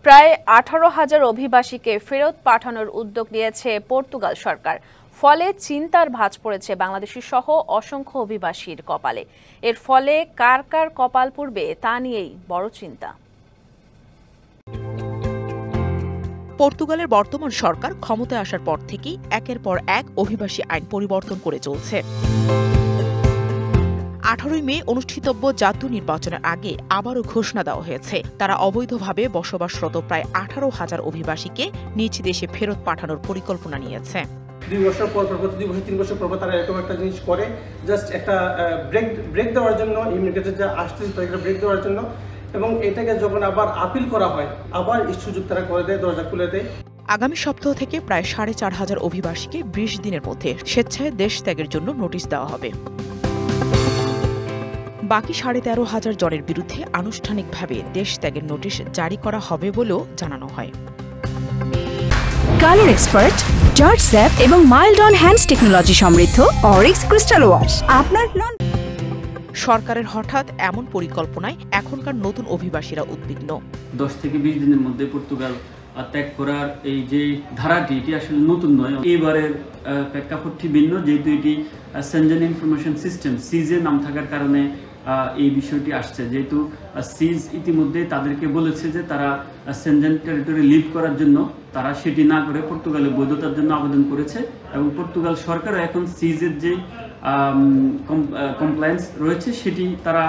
প্রায় 18,000 অভিবাসীকে ফেরত পাঠানোর উদ্যোগ নিয়েছে পর্তুগাল সরকার। ফলে চিন্তার ভাঁজ পড়েছে বাংলাদেশি সহ অসংখ্য অভিবাসীর কপালে। এর ফলে কার কার কপাল পুড়বে তা নিয়েই বড় চিন্তা। পর্তুগালের বর্তমান সরকার ক্ষমতায় আসার পর থেকেই একের পর এক অভিবাসী আইন পরিবর্তন করে চলছে। 18 মে অনুষ্ঠিতব্য জাতীয় নির্বাচনের আগে আবারও ঘোষণা দেওয়া হয়েছে তারা অবৈধভাবে বসবাসরত প্রায় 18,000 অভিবাসীকে নিজ দেশে ফেরত পাঠানোর পরিকল্পনা নিয়েছে। 2 বছর পর 2 বছর 3 বছর পর তারা এরকম একটা জিনিস করে, জাস্ট একটা ব্রেক দেওয়ার জন্য, ইমিগ্রেটর যা আসতেছে তাদেরকে ব্রেক দেওয়ার জন্য, এবং এটাকে যখন আবার আপিল করা হয় আবার সুযোগ তারা করে দেয়, দরজা খুলে দেয়। আগামী সপ্তাহ থেকে প্রায় 4,500 অভিবাসীকে 20 দিনের মধ্যে স্বেচ্ছায় দেশ ত্যাগের জন্য নোটিশ দেওয়া হবে। বাকি 13,500 জনের বিরুদ্ধে আনুষ্ঠানিকভাবে দেশ ত্যাগের নোটিশ জারি করা হবে বলেও জানানো হয়। কালার এক্সপার্ট, জর্জ স্যাপ এবং মাইল্ড অন হ্যান্ডস টেকনোলজি সমৃদ্ধ অরিক্স ক্রিস্টাল ওয়াশ আপনার সরকারের হঠাৎ এমন পরিকল্পনায় এখনকার নতুন অভিবাসীরা উদ্বিগ্ন। 10 থেকে 20 দিনের মধ্যে পর্তুগাল ত্যাগ করার এই যে ধারাটি, এটি আসলে নতুন নয়। এবারের প্রেক্ষাপটটি ভিন্ন, যেহেতু এটি সেনজেন ইনফরমেশন সিস্টেম সিজে নাম থাকার কারণে এই বিষয়টি আসছে। যেহেতু সিজ ইতিমধ্যে তাদেরকে বলেছে যে তারা সেনজেন টেরিটরি লিভ করার জন্য, তারা সেটি না করে পর্তুগালের বৈধতার জন্য আবেদন করেছে, এবং পর্তুগাল সরকারও এখন সিজের যে কমপ্লায়েন্স রয়েছে সেটি তারা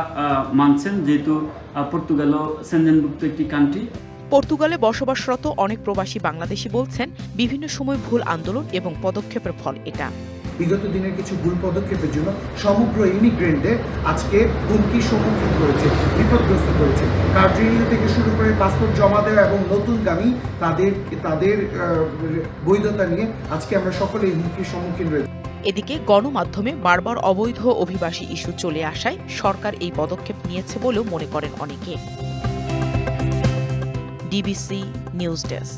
মানছেন, যেহেতু পর্তুগালও সেনজেনভুক্ত একটি কান্ট্রি। পর্তুগালে বসবাসরত অনেক প্রবাসী বাংলাদেশি বলছেন বিভিন্ন সময় ভুল আন্দোলন এবং পদক্ষেপের ফল এটা। বিগত দিনের কিছু ভুল পদক্ষেপের জন্য সমগ্র ইমিগ্রেন্টদের আজকে হুমকির সম্মুখীন করেছে, বিপদগ্রস্ত করেছে। কার্ড রিনিউ থেকে শুরু করে পাসপোর্ট জমা দেওয়া এবং নতুনগামী তাদের বৈধতা নিয়ে আজকে আমরা সকলেই হুমকির সম্মুখীন রয়েছি। এদিকে গণমাধ্যমে বারবার অবৈধ অভিবাসী ইস্যু চলে আসায় সরকার এই পদক্ষেপ নিয়েছে বলেও মনে করেন অনেকে। DBC news desk.